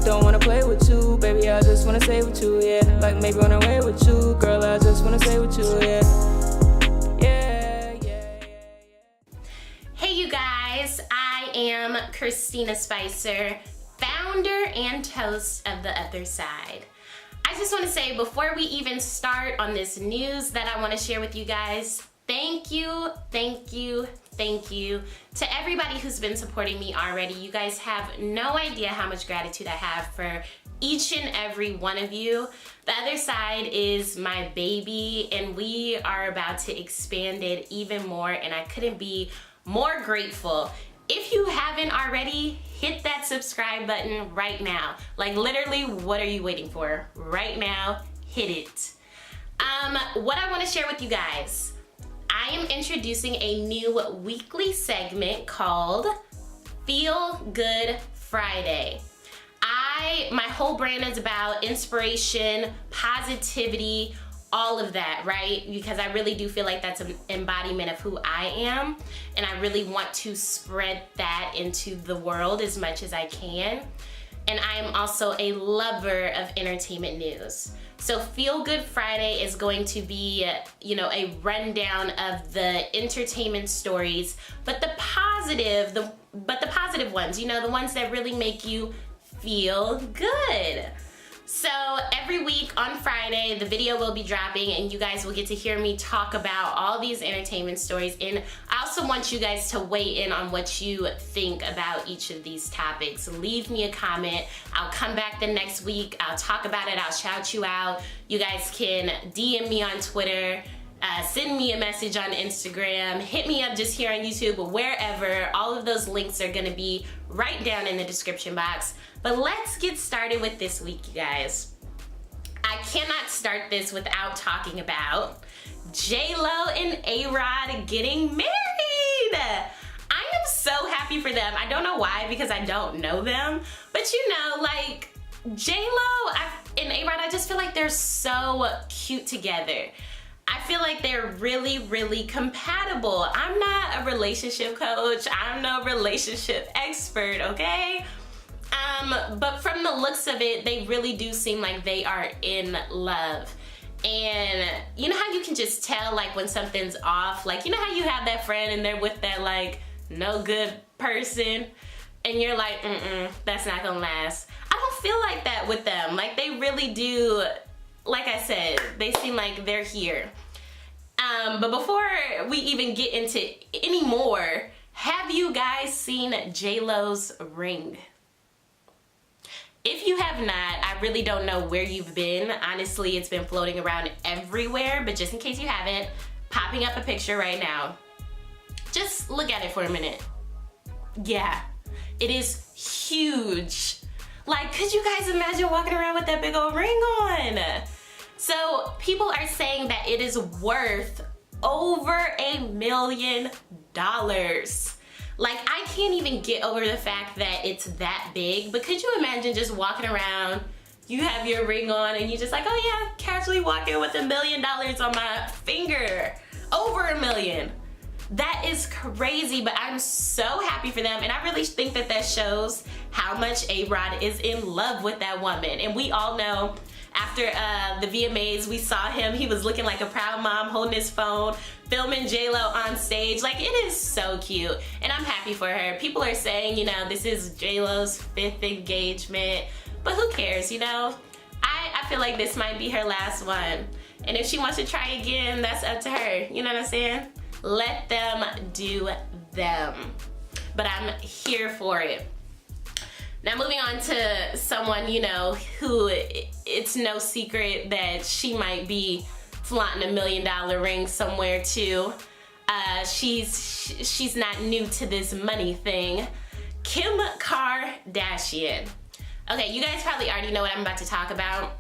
don't wanna play with you. Baby, I just wanna stay with you, yeah. Like maybe run away with you. Girl, I just wanna stay with you, yeah. Hey you guys, I am Christina Spicer, founder and host of The Other Side. I just want to say before we even start on this news that I want to share with you guys, thank you to everybody who's been supporting me already. You guys have no idea how much gratitude I have for each and every one of you. The Other Side is my baby and we are about to expand it even more, and I couldn't be more grateful. If you haven't already, hit that subscribe button right now. Like literally, what are you waiting for? Right now, hit it. What I want to share with you guys, I am introducing a new weekly segment called Feel Good Friday. My whole brand is about inspiration, positivity, all of that, right? Because I really do feel like that's an embodiment of who I am, and I really want to spread that into the world as much as I can. And I am also a lover of entertainment news. So Feel Good Friday is going to be, you know, a rundown of the entertainment stories, but the positive ones, you know, the ones that really make you feel good. So every week on Friday, the video will be dropping and you guys will get to hear me talk about all these entertainment stories. And I also want you guys to weigh in on what you think about each of these topics. Leave me a comment. I'll come back the next week. I'll talk about it. I'll shout you out. You guys can DM me on Twitter. Send me a message on Instagram, hit me up just here on YouTube, wherever. All of those links are gonna be right down in the description box. But let's get started with this week, you guys. I cannot start this without talking about J-Lo and A-Rod getting married. I am so happy for them. I don't know why, because I don't know them, but you know, like J-Lo and A-Rod, I just feel like they're so cute together. I feel like they're really compatible. I'm not a relationship coach. I'm no relationship expert, okay? But from the looks of it, they really do seem like they are in love. And you know how you can just tell like when something's off? Like, you know how you have that friend and they're with that like no good person and you're like, that's not gonna last. I don't feel like that with them. Like they really do. Like I said, they seem like they're here. But before we even get into any more, have you guys seen J-Lo's ring? If you have not, I really don't know where you've been. Honestly, it's been floating around everywhere, but just in case you haven't, popping up a picture right now. Just look at it for a minute. Yeah, it is huge. Like, could you guys imagine walking around with that big old ring on? So people are saying that it is worth over $1 million. Like, I can't even get over the fact that it's that big, but could you imagine just walking around, you have your ring on and you just like, oh yeah, casually walking with $1 million on my finger. Over $1 million. That is crazy, but I'm so happy for them, and I really think that that shows how much A-Rod is in love with that woman. And we all know after the VMAs, we saw him, he was looking like a proud mom holding his phone, filming J-Lo on stage. Like, it is so cute, and I'm happy for her. People are saying, you know, this is J-Lo's 5th engagement, but who cares, you know? I feel like this might be her last one, and if she wants to try again, that's up to her, you know what I'm saying? Let them do them. But I'm here for it. Now moving on to someone, you know, who it's no secret that she might be flaunting $1 million ring somewhere too. She's not new to this money thing. Kim Kardashian. Okay, you guys probably already know what I'm about to talk about.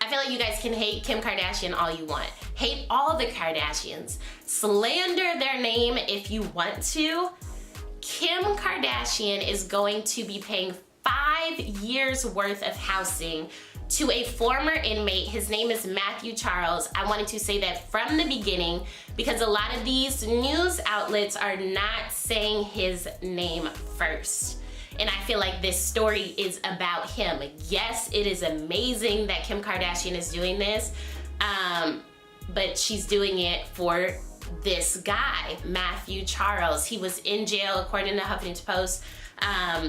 I feel like you guys can hate Kim Kardashian all you want. Hate all the Kardashians. Slander their name if you want to. Kim Kardashian is going to be paying 5 years worth of housing to a former inmate. His name is Matthew Charles. I wanted to say that from the beginning because a lot of these news outlets are not saying his name first. And I feel like this story is about him. Yes, it is amazing that Kim Kardashian is doing this, but she's doing it for this guy, Matthew Charles. He was in jail, according to Huffington Post.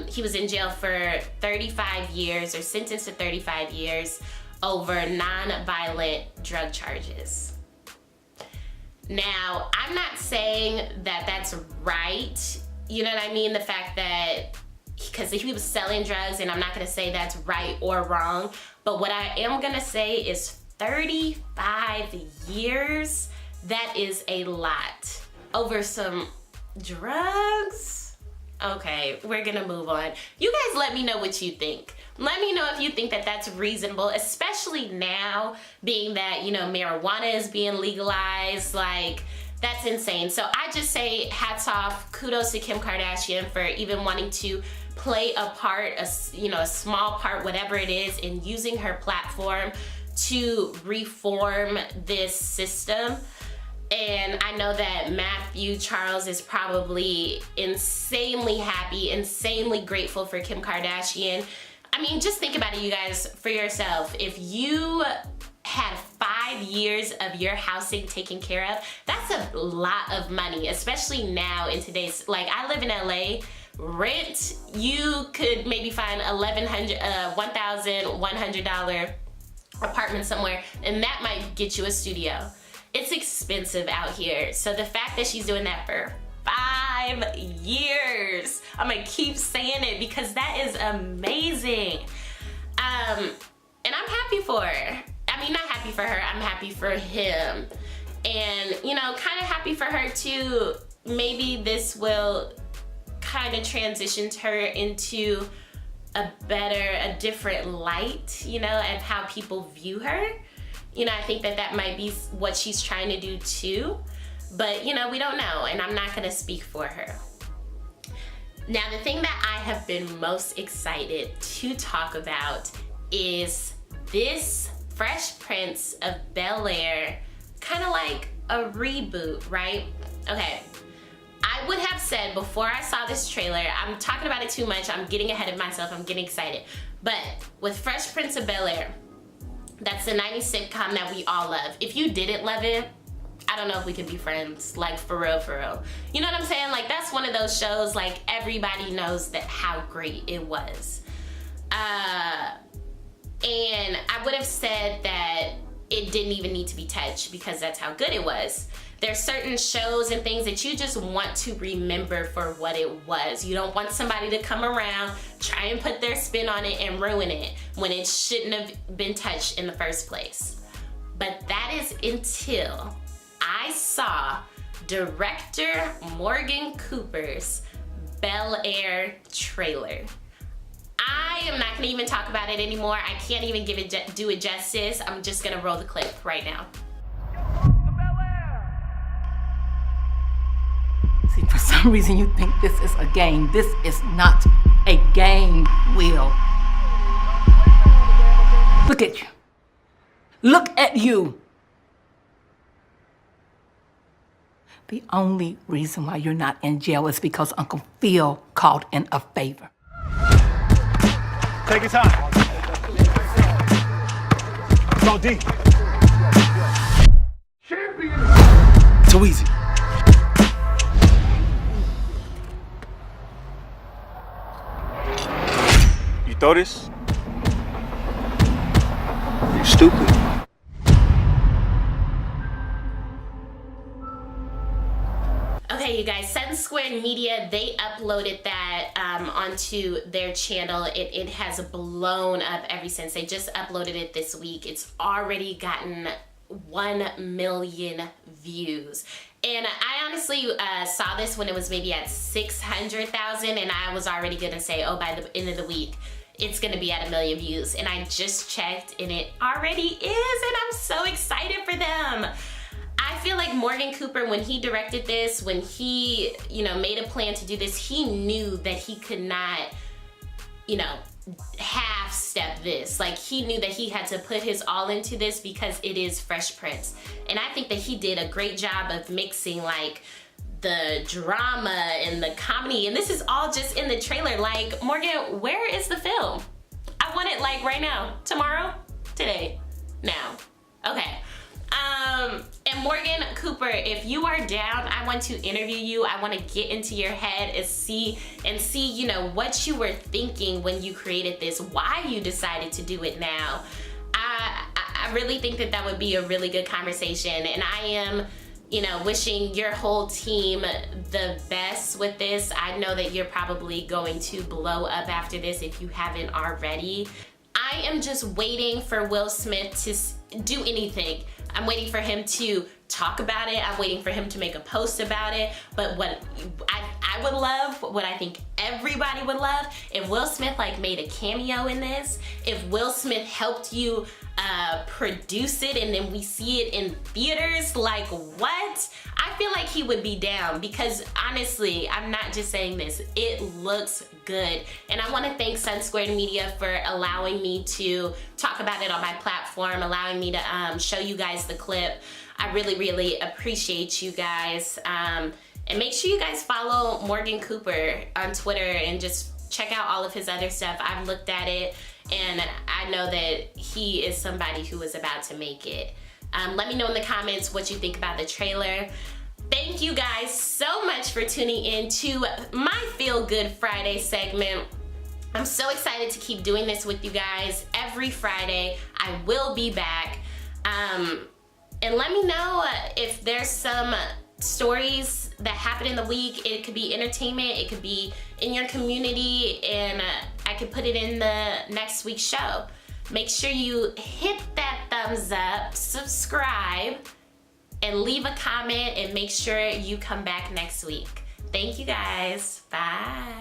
He was in jail for 35 years, or sentenced to 35 years over non-violent drug charges. Now, I'm not saying that that's right. You know what I mean? The fact that, because he was selling drugs, and I'm not gonna say that's right or wrong, but what I am gonna say is 35 years, that is a lot. Over some drugs? Okay, we're gonna move on. You guys let me know what you think. Let me know if you think that that's reasonable, especially now, being that, you know, marijuana is being legalized. Like, that's insane. So I just say hats off, kudos to Kim Kardashian for even wanting to play a part, a small part, whatever it is, in using her platform to reform this system. And I know that Matthew Charles is probably insanely happy, insanely grateful for Kim Kardashian. I mean, just think about it, you guys, for yourself. If you had 5 years of your housing taken care of, that's a lot of money, especially now in today's, like, I live in LA. Rent, you could maybe find $1,100 apartment somewhere, and that might get you a studio. It's expensive out here. So the fact that she's doing that for 5 years, I'm gonna keep saying it because that is amazing. And I'm happy for her. I mean, not happy for her, I'm happy for him. And, you know, kind of happy for her too. Maybe this will kind of transition her into a different light, you know, of how people view her. You know, I think that that might be what she's trying to do too, but you know, we don't know, and I'm not gonna speak for her. Now, the thing that I have been most excited to talk about is this Fresh Prince of Bel-Air, kind of like a reboot, right? Okay, I would have said before I saw this trailer, I'm talking about it too much, I'm getting ahead of myself, I'm getting excited, but with Fresh Prince of Bel-Air, that's the 90s sitcom that we all love. If you didn't love it, I don't know if we could be friends, like for real, for real. You know what I'm saying? Like, that's one of those shows, like, everybody knows that how great it was. And I would have said that it didn't even need to be touched because that's how good it was. There's certain shows and things that you just want to remember for what it was. You don't want somebody to come around, try and put their spin on it and ruin it when it shouldn't have been touched in the first place. But that is until I saw director Morgan Cooper's Bel-Air trailer. I am not gonna even talk about it anymore. I can't even do it justice. I'm just gonna roll the clip right now. See, for some reason you think this is a game. This is not a game, Will. Look at you. Look at you. The only reason why you're not in jail is because Uncle Phil called in a favor. Take your time. Go deep. Champion. Too easy. You throw this? You stupid. Okay, you guys, Sun Squared Media, they uploaded that onto their channel. It has blown up ever since. They just uploaded it this week. It's already gotten 1 million views. And I honestly saw this when it was maybe at 600,000, and I was already gonna say, oh, by the end of the week, it's gonna be at 1 million views. And I just checked, and it already is, and I'm so excited for them. I feel like Morgan Cooper, when he directed this, when he, you know, made a plan to do this, he knew that he could not, you know, half-step this. Like, he knew that he had to put his all into this because it is Fresh Prince. And I think that he did a great job of mixing, like, the drama and the comedy, and this is all just in the trailer. Like, Morgan, where is the film? I want it like right now, tomorrow, today, now. Okay. And Morgan Cooper, if you are down, I want to interview you. I want to get into your head and see, you know, what you were thinking when you created this, why you decided to do it now. I really think that would be a really good conversation, and I am, you know, wishing your whole team the best with this. I know that you're probably going to blow up after this if you haven't already. I am just waiting for Will Smith to do anything. I'm waiting for him to talk about it. I'm waiting for him to make a post about it. But what I would love, what I think everybody would love, if Will Smith like made a cameo in this, if Will Smith helped you produce it and then we see it in theaters, like what? I feel like he would be down, because honestly, I'm not just saying this, it looks good. And I want to thank Sun Squared Media for allowing me to talk about it on my platform, allowing me to show you guys the clip. I really, really appreciate you guys. And make sure you guys follow Morgan Cooper on Twitter and just check out all of his other stuff. I've looked at it and I know that he is somebody who is about to make it. Let me know in the comments what you think about the trailer. Thank you guys so much for tuning in to my Feel Good Friday segment. I'm so excited to keep doing this with you guys every Friday. I will be back. And let me know if there's some stories that happen in the week. It could be entertainment, it could be in your community, and I could put it in the next week's show. Make sure you hit that thumbs up, subscribe, and leave a comment, and make sure you come back next week. Thank you guys. Bye.